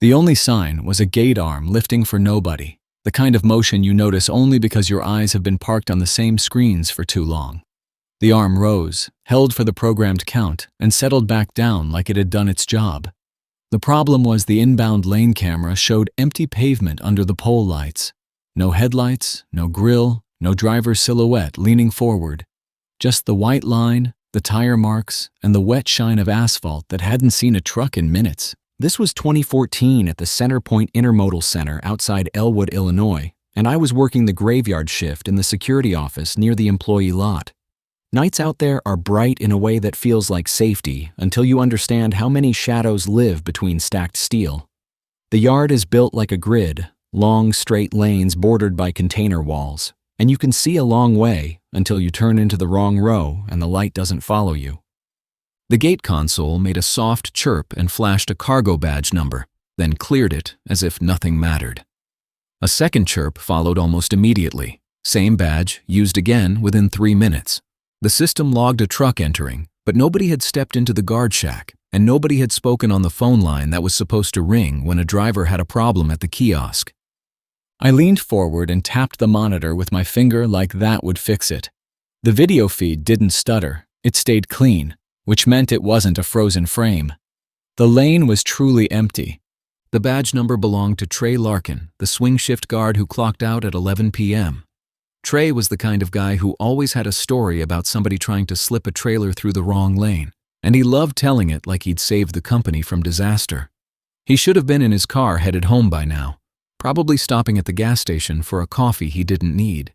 The only sign was a gate arm lifting for nobody, the kind of motion you notice only because your eyes have been parked on the same screens for too long. The arm rose, held for the programmed count, and settled back down like it had done its job. The problem was the inbound lane camera showed empty pavement under the pole lights. No headlights, no grille, no driver's silhouette leaning forward. Just the white line, the tire marks, and the wet shine of asphalt that hadn't seen a truck in minutes. This was 2014 at the Centerpoint Intermodal Center outside Elwood, Illinois, and I was working the graveyard shift in the security office near the employee lot. Nights out there are bright in a way that feels like safety until you understand how many shadows live between stacked steel. The yard is built like a grid, long straight lanes bordered by container walls, and you can see a long way until you turn into the wrong row and the light doesn't follow you. The gate console made a soft chirp and flashed a cargo badge number, then cleared it as if nothing mattered. A second chirp followed almost immediately, same badge used again within 3 minutes. The system logged a truck entering, but nobody had stepped into the guard shack, and nobody had spoken on the phone line that was supposed to ring when a driver had a problem at the kiosk. I leaned forward and tapped the monitor with my finger like that would fix it. The video feed didn't stutter, it stayed clean, which meant it wasn't a frozen frame. The lane was truly empty. The badge number belonged to Trey Larkin, the swing shift guard who clocked out at 11 p.m. Trey was the kind of guy who always had a story about somebody trying to slip a trailer through the wrong lane, and he loved telling it like he'd saved the company from disaster. He should have been in his car headed home by now, probably stopping at the gas station for a coffee he didn't need.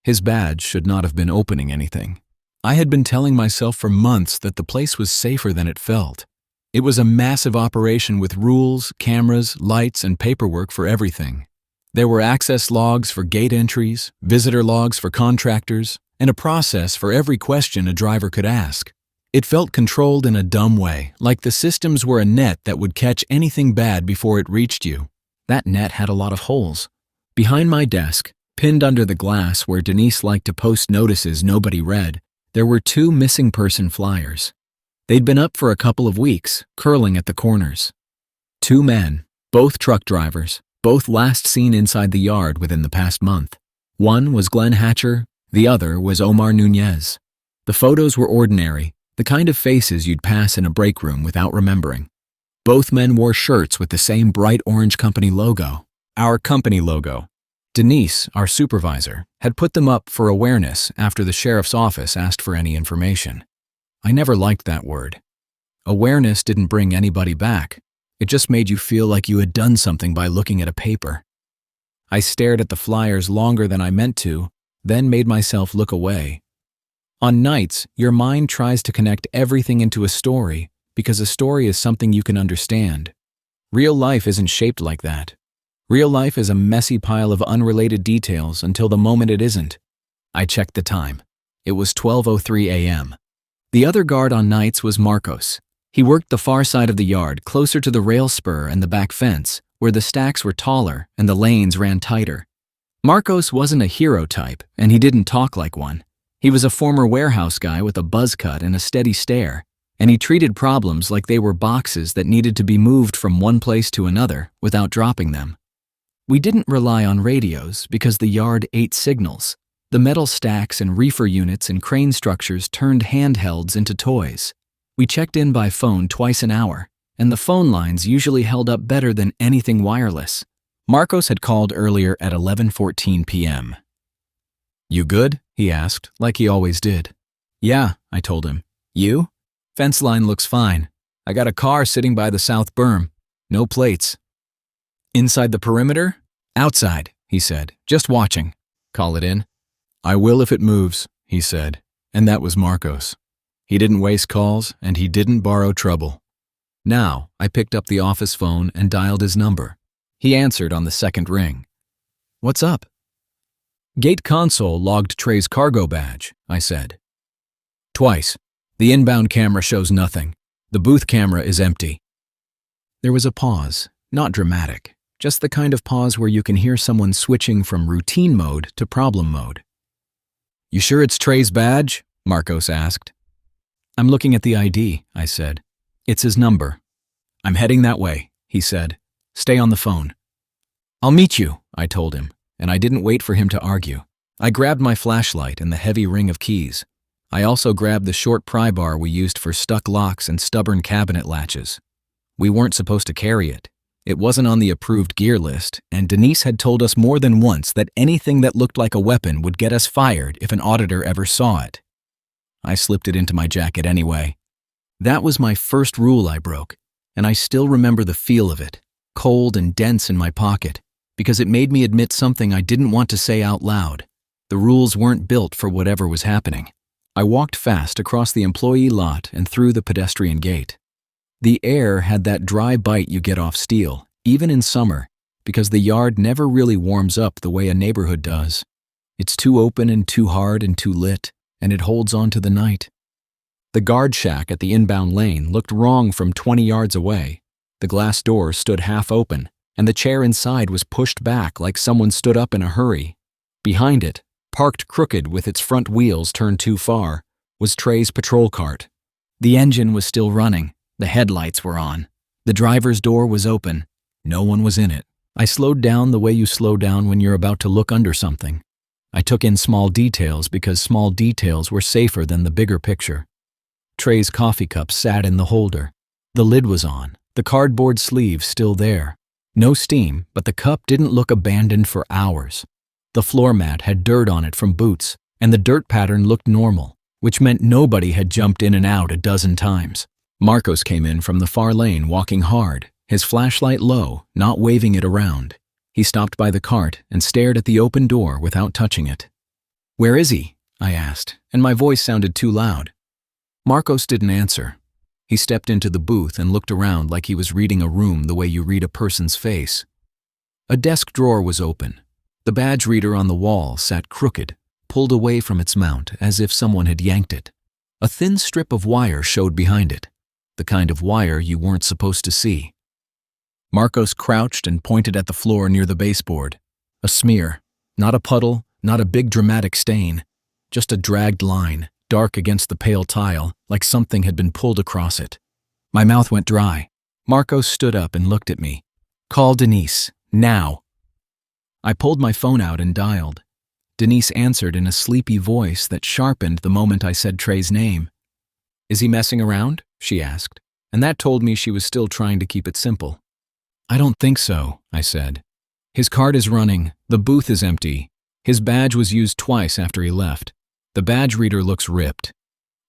His badge should not have been opening anything. I had been telling myself for months that the place was safer than it felt. It was a massive operation with rules, cameras, lights, and paperwork for everything. There were access logs for gate entries, visitor logs for contractors, and a process for every question a driver could ask. It felt controlled in a dumb way, like the systems were a net that would catch anything bad before it reached you. That net had a lot of holes. Behind my desk, pinned under the glass where Denise liked to post notices nobody read, there were 2 missing person flyers. They'd been up for a couple of weeks, curling at the corners. 2 men, both truck drivers, both last seen inside the yard within the past month. One was Glenn Hatcher, the other was Omar Nunez. The photos were ordinary, the kind of faces you'd pass in a break room without remembering. Both men wore shirts with the same bright orange company logo, our company logo. Denise, our supervisor, had put them up for awareness after the sheriff's office asked for any information. I never liked that word. Awareness didn't bring anybody back. It just made you feel like you had done something by looking at a paper. I stared at the flyers longer than I meant to, then made myself look away. On nights, your mind tries to connect everything into a story because a story is something you can understand. Real life isn't shaped like that. Real life is a messy pile of unrelated details until the moment it isn't. I checked the time. It was 12:03 a.m. The other guard on nights was Marcos. He worked the far side of the yard, closer to the rail spur and the back fence, where the stacks were taller and the lanes ran tighter. Marcos wasn't a hero type, and he didn't talk like one. He was a former warehouse guy with a buzz cut and a steady stare, and he treated problems like they were boxes that needed to be moved from one place to another without dropping them. We didn't rely on radios because the yard ate signals. The metal stacks and reefer units and crane structures turned handhelds into toys. We checked in by phone twice an hour, and the phone lines usually held up better than anything wireless. Marcos had called earlier at 11:14 p.m. "You good?" he asked, like he always did. "Yeah," I told him. "You?" "Fence line looks fine. I got a car sitting by the south berm. No plates." "Inside the perimeter?" "Outside," he said. "Just watching." "Call it in." "I will if it moves," he said, and that was Marcos. He didn't waste calls, and he didn't borrow trouble. Now, I picked up the office phone and dialed his number. He answered on the second ring. "What's up?" "Gate console logged Trey's cargo badge," I said. "Twice. The inbound camera shows nothing. The booth camera is empty." There was a pause, not dramatic, just the kind of pause where you can hear someone switching from routine mode to problem mode. "You sure it's Trey's badge?" Marcos asked. "I'm looking at the ID," I said. "It's his number." "I'm heading that way," he said. Stay on the phone." "I'll meet you," I told him, and I didn't wait for him to argue. I grabbed my flashlight and the heavy ring of keys. I also grabbed the short pry bar we used for stuck locks and stubborn cabinet latches. We weren't supposed to carry it. It wasn't on the approved gear list, and Denise had told us more than once that anything that looked like a weapon would get us fired if an auditor ever saw it. I slipped it into my jacket anyway. That was my first rule I broke, and I still remember the feel of it, cold and dense in my pocket, because it made me admit something I didn't want to say out loud. The rules weren't built for whatever was happening. I walked fast across the employee lot and through the pedestrian gate. The air had that dry bite you get off steel, even in summer, because the yard never really warms up the way a neighborhood does. It's too open and too hard and too lit, and it holds on to the night. The guard shack at the inbound lane looked wrong from 20 yards away. The glass door stood half open, and the chair inside was pushed back like someone stood up in a hurry. Behind it, parked crooked with its front wheels turned too far, was Trey's patrol cart. The engine was still running. The headlights were on. The driver's door was open. No one was in it. I slowed down the way you slow down when you're about to look under something. I took in small details because small details were safer than the bigger picture. Trey's coffee cup sat in the holder. The lid was on, the cardboard sleeve still there. No steam, but the cup didn't look abandoned for hours. The floor mat had dirt on it from boots, and the dirt pattern looked normal, which meant nobody had jumped in and out a dozen times. Marcos came in from the far lane walking hard, his flashlight low, not waving it around. He stopped by the cart and stared at the open door without touching it. "Where is he?" I asked, and my voice sounded too loud. Marcos didn't answer. He stepped into the booth and looked around like he was reading a room the way you read a person's face. A desk drawer was open. The badge reader on the wall sat crooked, pulled away from its mount as if someone had yanked it. A thin strip of wire showed behind it, the kind of wire you weren't supposed to see. Marcos crouched and pointed at the floor near the baseboard. A smear, not a puddle, not a big dramatic stain, just a dragged line, dark against the pale tile, like something had been pulled across it. My mouth went dry. Marcos stood up and looked at me. "Call Denise, now." I pulled my phone out and dialed. Denise answered in a sleepy voice that sharpened the moment I said Trey's name. "Is he messing around?" she asked, and that told me she was still trying to keep it simple. "I don't think so," I said. "His cart is running, the booth is empty. His badge was used twice after he left. The badge reader looks ripped."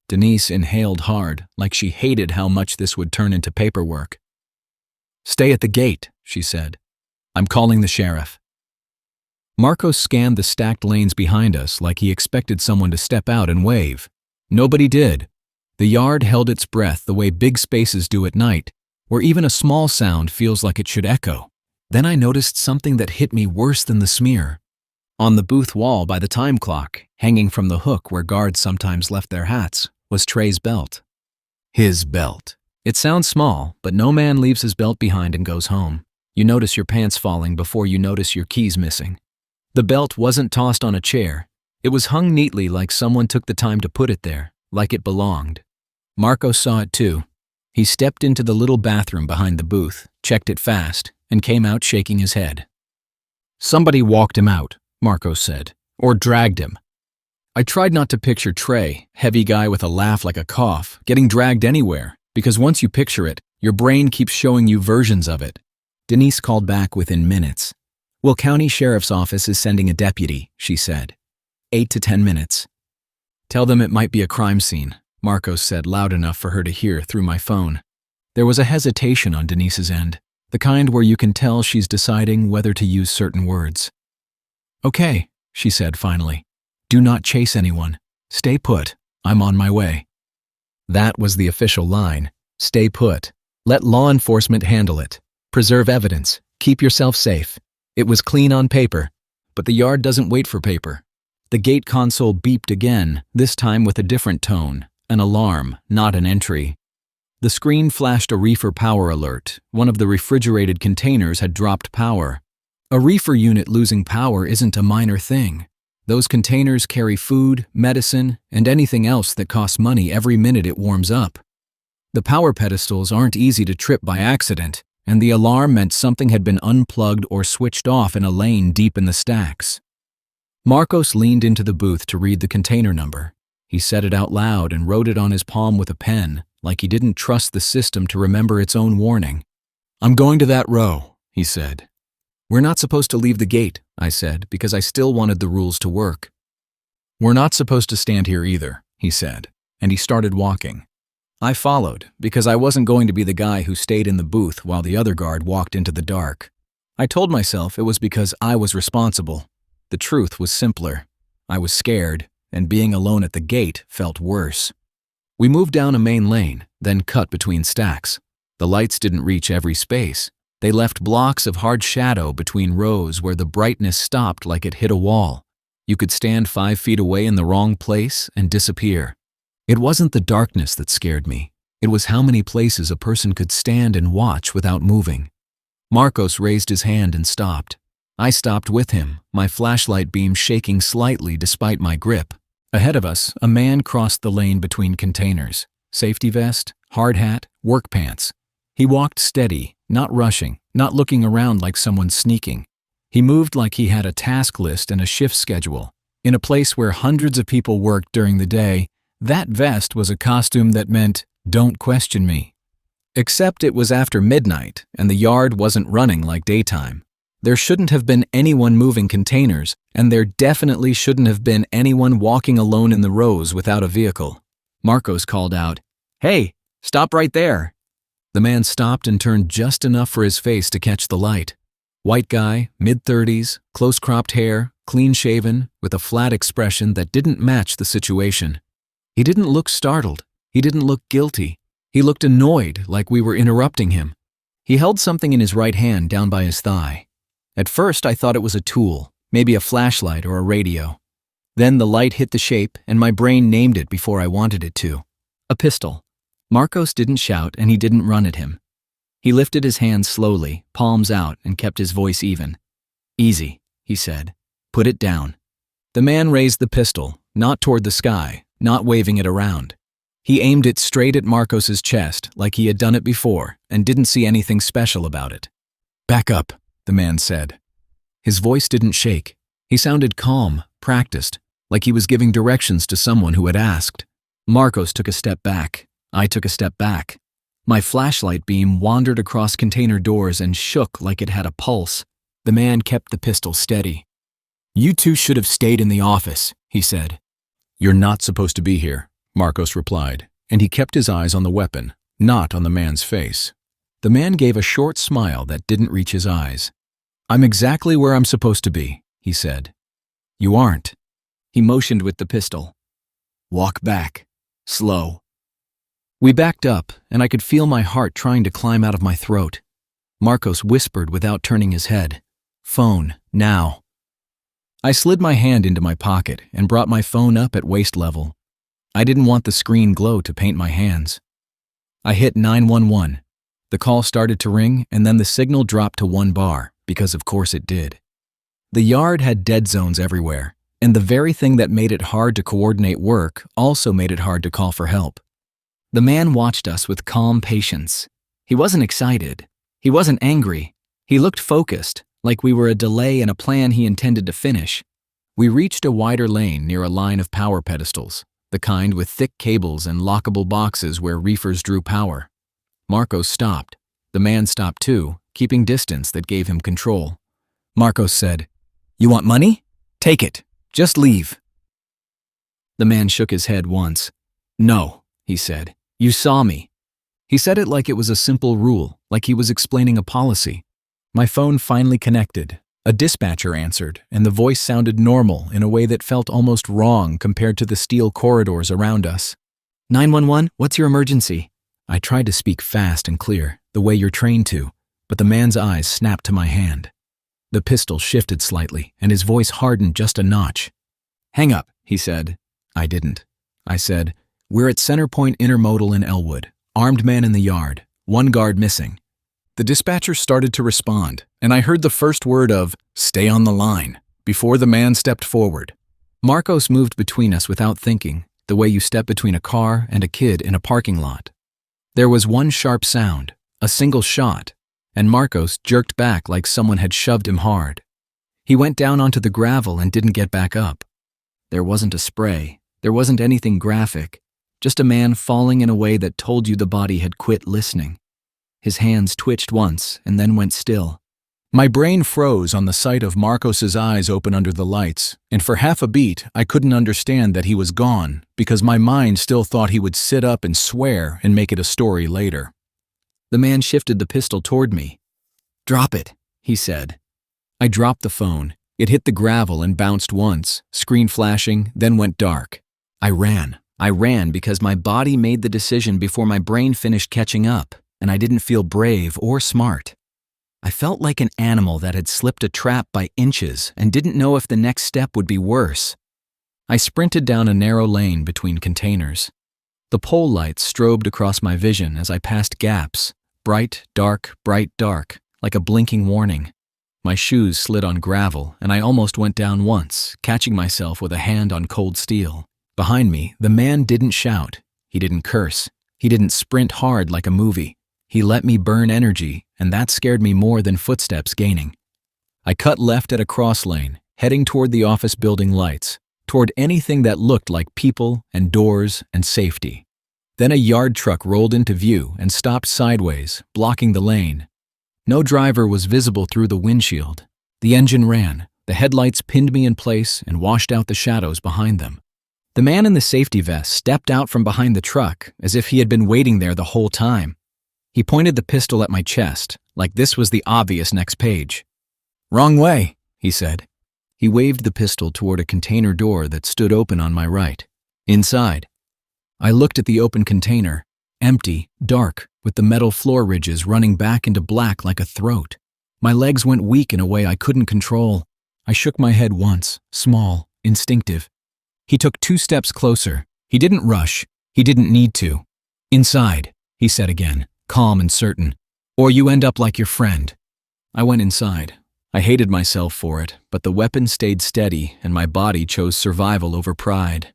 Denise inhaled hard, like she hated how much this would turn into paperwork. "Stay at the gate," she said. "I'm calling the sheriff." Marcos scanned the stacked lanes behind us like he expected someone to step out and wave. Nobody did. The yard held its breath the way big spaces do at night, where even a small sound feels like it should echo. Then I noticed something that hit me worse than the smear. On the booth wall by the time clock, hanging from the hook where guards sometimes left their hats, was Trey's belt. His belt. It sounds small, but no man leaves his belt behind and goes home. You notice your pants falling before you notice your keys missing. The belt wasn't tossed on a chair. It was hung neatly like someone took the time to put it there, like it belonged. Marcos saw it too. He stepped into the little bathroom behind the booth, checked it fast, and came out shaking his head. "Somebody walked him out," Marcos said, "or dragged him." I tried not to picture Trey, heavy guy with a laugh like a cough, getting dragged anywhere, because once you picture it, your brain keeps showing you versions of it. Denise called back within minutes. "Will County Sheriff's Office is sending a deputy," she said. 8 to 10 minutes. "Tell them it might be a crime scene," Marcos said loud enough for her to hear through my phone. There was a hesitation on Denise's end, the kind where you can tell she's deciding whether to use certain words. "Okay," she said finally. "Do not chase anyone. Stay put. I'm on my way." That was the official line. Stay put. Let law enforcement handle it. Preserve evidence. Keep yourself safe. It was clean on paper, but the yard doesn't wait for paper. The gate console beeped again, this time with a different tone, an alarm, not an entry. The screen flashed a reefer power alert. One of the refrigerated containers had dropped power. A reefer unit losing power isn't a minor thing. Those containers carry food, medicine, and anything else that costs money every minute it warms up. The power pedestals aren't easy to trip by accident. and the alarm meant something had been unplugged or switched off in a lane deep in the stacks. Marcos leaned into the booth to read the container number. He said it out loud and wrote it on his palm with a pen, like he didn't trust the system to remember its own warning. "I'm going to that row," he said. "We're not supposed to leave the gate," I said, because I still wanted the rules to work. "We're not supposed to stand here either," he said, and he started walking. I followed, because I wasn't going to be the guy who stayed in the booth while the other guard walked into the dark. I told myself it was because I was responsible. The truth was simpler. I was scared, and being alone at the gate felt worse. We moved down a main lane, then cut between stacks. The lights didn't reach every space. They left blocks of hard shadow between rows where the brightness stopped like it hit a wall. You could stand 5 feet away in the wrong place and disappear. It wasn't the darkness that scared me. It was how many places a person could stand and watch without moving. Marcos raised his hand and stopped. I stopped with him, my flashlight beam shaking slightly despite my grip. Ahead of us, a man crossed the lane between containers. Safety vest, hard hat, work pants. He walked steady, not rushing, not looking around like someone sneaking. He moved like he had a task list and a shift schedule. In a place where hundreds of people worked during the day, that vest was a costume that meant, "Don't question me." Except it was after midnight, and the yard wasn't running like daytime. There shouldn't have been anyone moving containers, and there definitely shouldn't have been anyone walking alone in the rows without a vehicle. Marcos called out, "Hey, stop right there." The man stopped and turned just enough for his face to catch the light. White guy, mid-30s, close-cropped hair, clean-shaven, with a flat expression that didn't match the situation. He didn't look startled. He didn't look guilty. He looked annoyed, like we were interrupting him. He held something in his right hand down by his thigh. At first, I thought it was a tool, maybe a flashlight or a radio. Then the light hit the shape, and my brain named it before I wanted it to. A pistol. Marcos didn't shout, and he didn't run at him. He lifted his hands slowly, palms out, and kept his voice even. "Easy," he said. "Put it down." The man raised the pistol, not toward the sky, not waving it around. He aimed it straight at Marcos's chest, like he had done it before, and didn't see anything special about it. "Back up," the man said. His voice didn't shake. He sounded calm, practiced, like he was giving directions to someone who had asked. Marcos took a step back. I took a step back. My flashlight beam wandered across container doors and shook like it had a pulse. The man kept the pistol steady. "You two should have stayed in the office," he said. "You're not supposed to be here," Marcos replied, and he kept his eyes on the weapon, not on the man's face. The man gave a short smile that didn't reach his eyes. "I'm exactly where I'm supposed to be," he said. "You aren't." He motioned with the pistol. "Walk back. Slow." We backed up, and I could feel my heart trying to climb out of my throat. Marcos whispered without turning his head, "Phone, now." I slid my hand into my pocket and brought my phone up at waist level. I didn't want the screen glow to paint my hands. I hit 911. The call started to ring, and then the signal dropped to 1 bar, because of course it did. The yard had dead zones everywhere, and the very thing that made it hard to coordinate work also made it hard to call for help. The man watched us with calm patience. He wasn't excited. He wasn't angry. He looked focused, like we were a delay in a plan he intended to finish. We reached a wider lane near a line of power pedestals, the kind with thick cables and lockable boxes where reefers drew power. Marcos stopped. The man stopped too, keeping distance that gave him control. Marcos said, "You want money? Take it. Just leave." The man shook his head once. "No," he said. "You saw me." He said it like it was a simple rule, like he was explaining a policy. My phone finally connected. A dispatcher answered, and the voice sounded normal in a way that felt almost wrong compared to the steel corridors around us. 911, what's your emergency?" I tried to speak fast and clear, the way you're trained to, but the man's eyes snapped to my hand. The pistol shifted slightly, and his voice hardened just a notch. "Hang up," he said. I didn't. I said, "We're at Centerpoint Intermodal in Elwood. Armed man in the yard. 1 guard missing." The dispatcher started to respond, and I heard the first word of, "Stay on the line," before the man stepped forward. Marcos moved between us without thinking, the way you step between a car and a kid in a parking lot. There was one sharp sound, a single shot, and Marcos jerked back like someone had shoved him hard. He went down onto the gravel and didn't get back up. There wasn't a spray. There wasn't anything graphic. Just a man falling in a way that told you the body had quit listening. His hands twitched once and then went still. My brain froze on the sight of Marcos's eyes open under the lights, and for half a beat I couldn't understand that he was gone because my mind still thought he would sit up and swear and make it a story later. The man shifted the pistol toward me. "Drop it," he said. I dropped the phone. It hit the gravel and bounced once, screen flashing, then went dark. I ran. I ran because my body made the decision before my brain finished catching up, and I didn't feel brave or smart. I felt like an animal that had slipped a trap by inches and didn't know if the next step would be worse. I sprinted down a narrow lane between containers. The pole lights strobed across my vision as I passed gaps, bright, dark, like a blinking warning. My shoes slid on gravel, and I almost went down once, catching myself with a hand on cold steel. Behind me, the man didn't shout. He didn't curse. He didn't sprint hard like a movie. He let me burn energy, and that scared me more than footsteps gaining. I cut left at a cross lane, heading toward the office building lights, toward anything that looked like people and doors and safety. Then a yard truck rolled into view and stopped sideways, blocking the lane. No driver was visible through the windshield. The engine ran, the headlights pinned me in place and washed out the shadows behind them. The man in the safety vest stepped out from behind the truck as if he had been waiting there the whole time. He pointed the pistol at my chest, like this was the obvious next page. "Wrong way," he said. He waved the pistol toward a container door that stood open on my right. Inside. I looked at the open container, empty, dark, with the metal floor ridges running back into black like a throat. My legs went weak in a way I couldn't control. I shook my head once, small, instinctive. He took 2 steps closer. He didn't rush. He didn't need to. "Inside," he said again, calm and certain, "or you end up like your friend." I went inside. I hated myself for it, but the weapon stayed steady and my body chose survival over pride.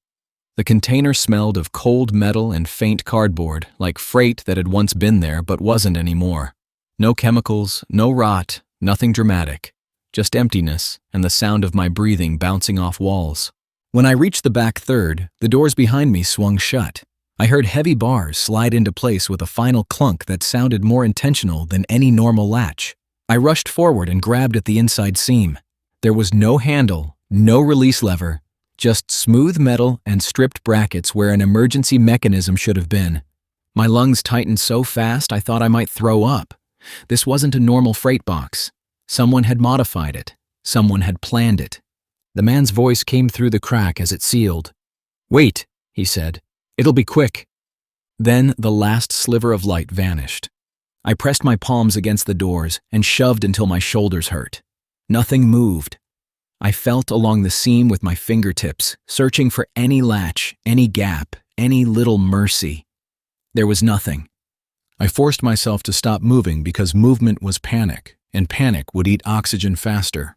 The container smelled of cold metal and faint cardboard, like freight that had once been there but wasn't anymore. No chemicals, no rot, nothing dramatic. Just emptiness and the sound of my breathing bouncing off walls. When I reached the back third, the doors behind me swung shut. I heard heavy bars slide into place with a final clunk that sounded more intentional than any normal latch. I rushed forward and grabbed at the inside seam. There was no handle, no release lever, just smooth metal and stripped brackets where an emergency mechanism should have been. My lungs tightened so fast I thought I might throw up. This wasn't a normal freight box. Someone had modified it. Someone had planned it. The man's voice came through the crack as it sealed. "Wait," he said. "It'll be quick." Then the last sliver of light vanished. I pressed my palms against the doors and shoved until my shoulders hurt. Nothing moved. I felt along the seam with my fingertips, searching for any latch, any gap, any little mercy. There was nothing. I forced myself to stop moving because movement was panic, and panic would eat oxygen faster.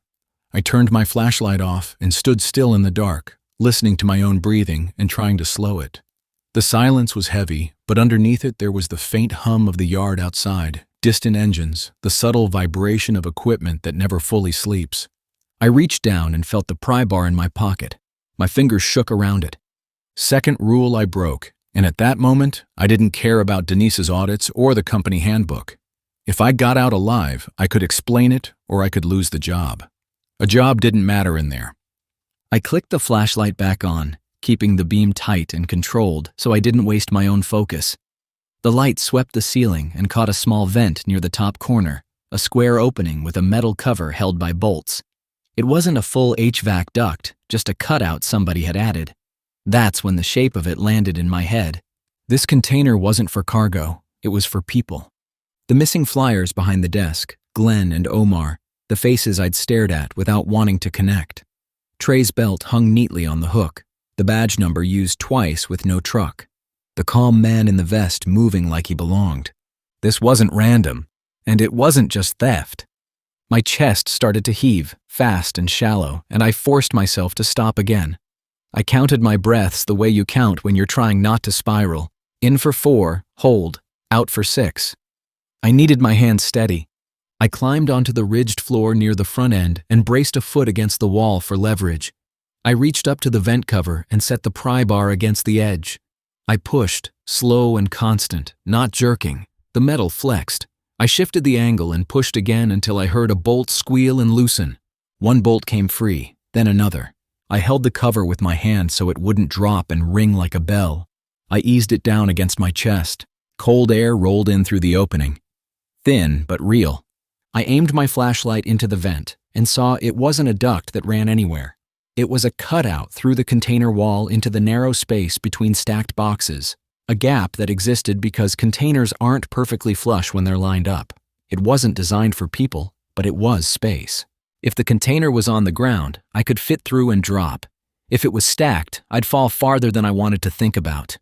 I turned my flashlight off and stood still in the dark, listening to my own breathing and trying to slow it. The silence was heavy, but underneath it there was the faint hum of the yard outside, distant engines, the subtle vibration of equipment that never fully sleeps. I reached down and felt the pry bar in my pocket. My fingers shook around it. Second rule I broke, and at that moment, I didn't care about Denise's audits or the company handbook. If I got out alive, I could explain it or I could lose the job. A job didn't matter in there. I clicked the flashlight back on, keeping the beam tight and controlled so I didn't waste my own focus. The light swept the ceiling and caught a small vent near the top corner, a square opening with a metal cover held by bolts. It wasn't a full HVAC duct, just a cutout somebody had added. That's when the shape of it landed in my head. This container wasn't for cargo, it was for people. The missing flyers behind the desk, Glenn and Omar, the faces I'd stared at without wanting to connect. Trey's belt hung neatly on the hook, the badge number used twice with no truck. The calm man in the vest moving like he belonged. This wasn't random, and it wasn't just theft. My chest started to heave, fast and shallow, and I forced myself to stop again. I counted my breaths the way you count when you're trying not to spiral. In for 4, hold, out for 6. I needed my hands steady. I climbed onto the ridged floor near the front end and braced a foot against the wall for leverage. I reached up to the vent cover and set the pry bar against the edge. I pushed, slow and constant, not jerking. The metal flexed. I shifted the angle and pushed again until I heard a bolt squeal and loosen. One bolt came free, then another. I held the cover with my hand so it wouldn't drop and ring like a bell. I eased it down against my chest. Cold air rolled in through the opening. Thin, but real. I aimed my flashlight into the vent and saw it wasn't a duct that ran anywhere. It was a cutout through the container wall into the narrow space between stacked boxes, a gap that existed because containers aren't perfectly flush when they're lined up. It wasn't designed for people, but it was space. If the container was on the ground, I could fit through and drop. If it was stacked, I'd fall farther than I wanted to think about.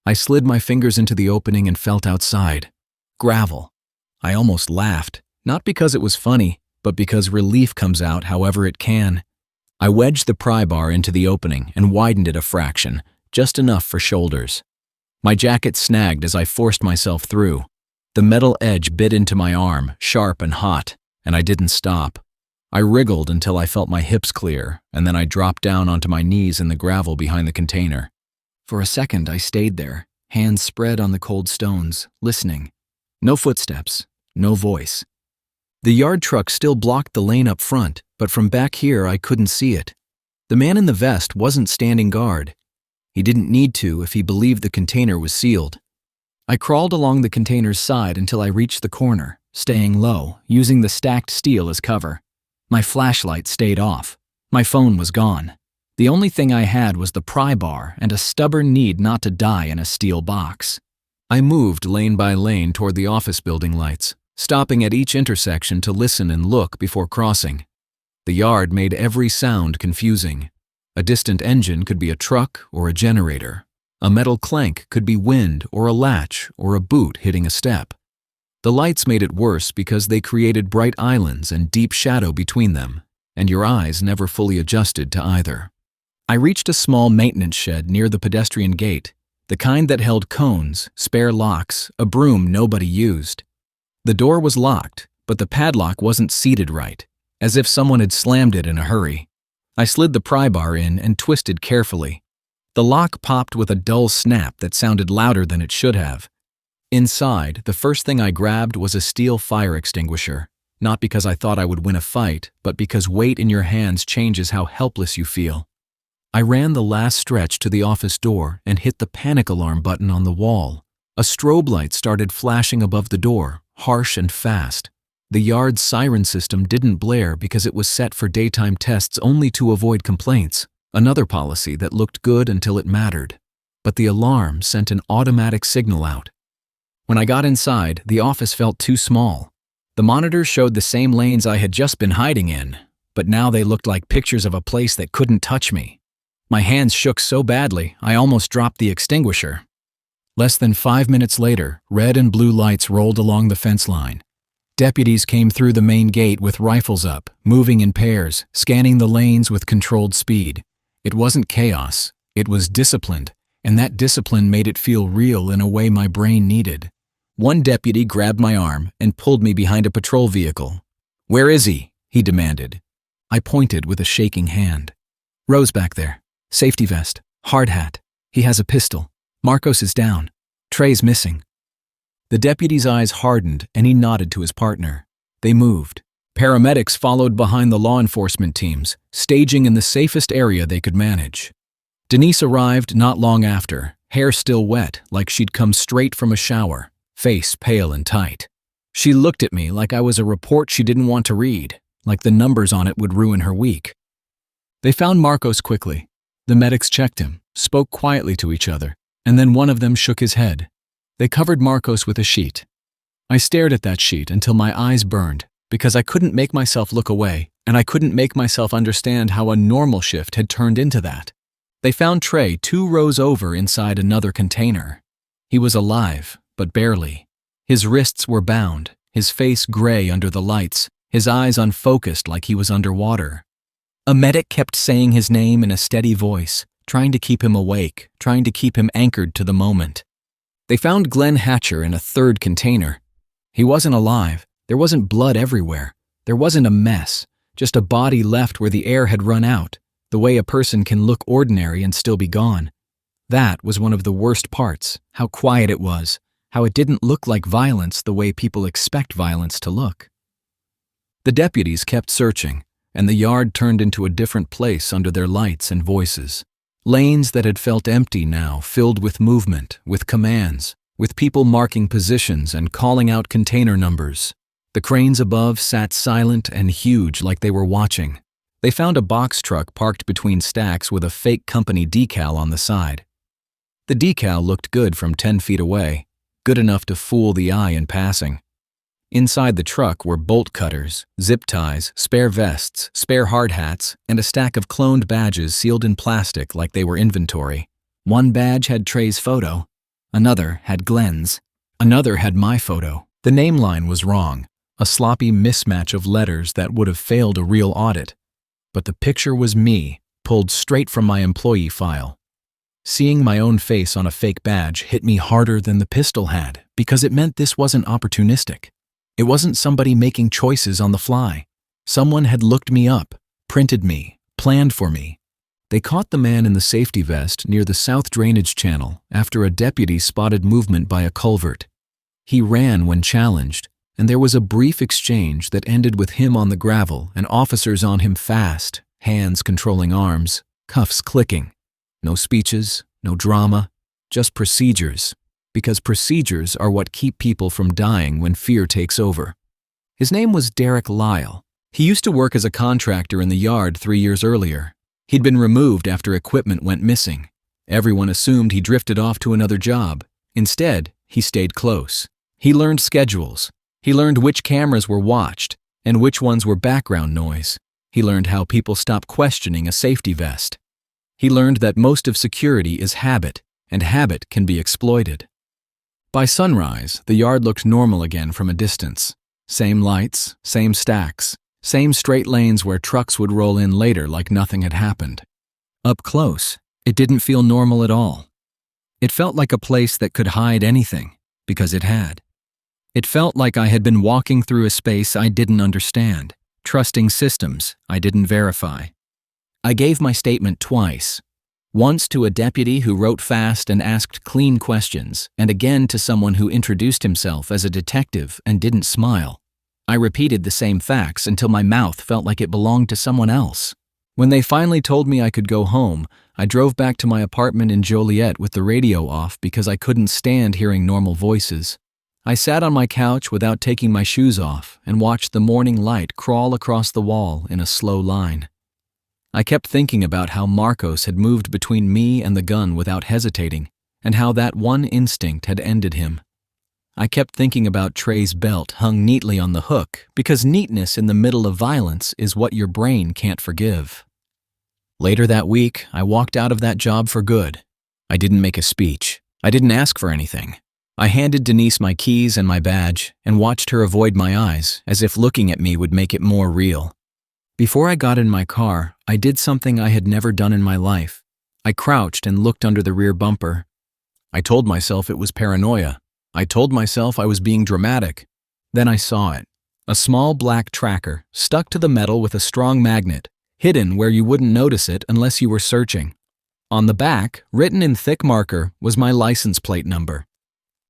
I slid my fingers into the opening and felt outside. Gravel. I almost laughed, not because it was funny, but because relief comes out however it can. I wedged the pry bar into the opening and widened it a fraction, just enough for shoulders. My jacket snagged as I forced myself through. The metal edge bit into my arm, sharp and hot, and I didn't stop. I wriggled until I felt my hips clear, and then I dropped down onto my knees in the gravel behind the container. For a second, I stayed there, hands spread on the cold stones, listening. No footsteps, no voice. The yard truck still blocked the lane up front, but from back here I couldn't see it. The man in the vest wasn't standing guard. He didn't need to if he believed the container was sealed. I crawled along the container's side until I reached the corner, staying low, using the stacked steel as cover. My flashlight stayed off. My phone was gone. The only thing I had was the pry bar and a stubborn need not to die in a steel box. I moved lane by lane toward the office building lights, stopping at each intersection to listen and look before crossing. The yard made every sound confusing. A distant engine could be a truck or a generator. A metal clank could be wind or a latch or a boot hitting a step. The lights made it worse because they created bright islands and deep shadow between them, and your eyes never fully adjusted to either. I reached a small maintenance shed near the pedestrian gate, the kind that held cones, spare locks, a broom nobody used. The door was locked, but the padlock wasn't seated right, as if someone had slammed it in a hurry. I slid the pry bar in and twisted carefully. The lock popped with a dull snap that sounded louder than it should have. Inside, the first thing I grabbed was a steel fire extinguisher, not because I thought I would win a fight, but because weight in your hands changes how helpless you feel. I ran the last stretch to the office door and hit the panic alarm button on the wall. A strobe light started flashing above the door, harsh and fast. The yard's siren system didn't blare because it was set for daytime tests only to avoid complaints, another policy that looked good until it mattered. But the alarm sent an automatic signal out. When I got inside, the office felt too small. The monitors showed the same lanes I had just been hiding in, but now they looked like pictures of a place that couldn't touch me. My hands shook so badly, I almost dropped the extinguisher. Less than 5 minutes later, red and blue lights rolled along the fence line. Deputies came through the main gate with rifles up, moving in pairs, scanning the lanes with controlled speed. It wasn't chaos, it was disciplined, and that discipline made it feel real in a way my brain needed. One deputy grabbed my arm and pulled me behind a patrol vehicle. "Where is he?" he demanded. I pointed with a shaking hand. "Rose back there. Safety vest, hard hat. He has a pistol. Marcos is down. Trey's missing." The deputy's eyes hardened and he nodded to his partner. They moved. Paramedics followed behind the law enforcement teams, staging in the safest area they could manage. Denise arrived not long after, hair still wet, like she'd come straight from a shower, face pale and tight. She looked at me like I was a report she didn't want to read, like the numbers on it would ruin her week. They found Marcos quickly. The medics checked him, spoke quietly to each other, and then one of them shook his head. They covered Marcos with a sheet. I stared at that sheet until my eyes burned, because I couldn't make myself look away, and I couldn't make myself understand how a normal shift had turned into that. They found Trey 2 rows over inside another container. He was alive, but barely. His wrists were bound, his face gray under the lights, his eyes unfocused like he was underwater. A medic kept saying his name in a steady voice, trying to keep him awake, trying to keep him anchored to the moment. They found Glenn Hatcher in a 3rd container. He wasn't alive. There wasn't blood everywhere. There wasn't a mess, just a body left where the air had run out, the way a person can look ordinary and still be gone. That was one of the worst parts, how quiet it was, how it didn't look like violence the way people expect violence to look. The deputies kept searching, and the yard turned into a different place under their lights and voices. Lanes that had felt empty now filled with movement, with commands, with people marking positions and calling out container numbers. The cranes above sat silent and huge like they were watching. They found a box truck parked between stacks with a fake company decal on the side. The decal looked good from 10 feet away, good enough to fool the eye in passing. Inside the truck were bolt cutters, zip ties, spare vests, spare hard hats, and a stack of cloned badges sealed in plastic like they were inventory. One badge had Trey's photo. Another had Glenn's. Another had my photo. The name line was wrong, a sloppy mismatch of letters that would have failed a real audit. But the picture was me, pulled straight from my employee file. Seeing my own face on a fake badge hit me harder than the pistol had because it meant this wasn't opportunistic. It wasn't somebody making choices on the fly. Someone had looked me up, printed me, planned for me. They caught the man in the safety vest near the south drainage channel after a deputy spotted movement by a culvert. He ran when challenged, and there was a brief exchange that ended with him on the gravel and officers on him fast, hands controlling arms, cuffs clicking. No speeches, no drama, just procedures, because procedures are what keep people from dying when fear takes over. His name was Derek Lyle. He used to work as a contractor in the yard 3 years earlier. He'd been removed after equipment went missing. Everyone assumed he drifted off to another job. Instead, he stayed close. He learned schedules. He learned which cameras were watched and which ones were background noise. He learned how people stop questioning a safety vest. He learned that most of security is habit, and habit can be exploited. By sunrise, the yard looked normal again from a distance. Same lights, same stacks, same straight lanes where trucks would roll in later like nothing had happened. Up close, it didn't feel normal at all. It felt like a place that could hide anything, because it had. It felt like I had been walking through a space I didn't understand, trusting systems I didn't verify. I gave my statement twice. Once to a deputy who wrote fast and asked clean questions, and again to someone who introduced himself as a detective and didn't smile. I repeated the same facts until my mouth felt like it belonged to someone else. When they finally told me I could go home, I drove back to my apartment in Joliet with the radio off because I couldn't stand hearing normal voices. I sat on my couch without taking my shoes off and watched the morning light crawl across the wall in a slow line. I kept thinking about how Marcos had moved between me and the gun without hesitating, and how that one instinct had ended him. I kept thinking about Trey's belt hung neatly on the hook, because neatness in the middle of violence is what your brain can't forgive. Later that week, I walked out of that job for good. I didn't make a speech. I didn't ask for anything. I handed Denise my keys and my badge and watched her avoid my eyes, as if looking at me would make it more real. Before I got in my car, I did something I had never done in my life. I crouched and looked under the rear bumper. I told myself it was paranoia. I told myself I was being dramatic. Then I saw it. A small black tracker, stuck to the metal with a strong magnet, hidden where you wouldn't notice it unless you were searching. On the back, written in thick marker, was my license plate number.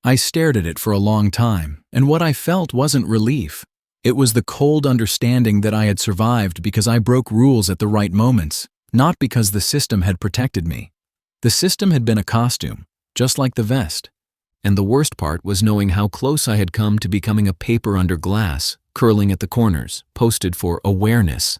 I stared at it for a long time, and what I felt wasn't relief. It was the cold understanding that I had survived because I broke rules at the right moments, not because the system had protected me. The system had been a costume, just like the vest. And the worst part was knowing how close I had come to becoming a paper under glass, curling at the corners, posted for awareness,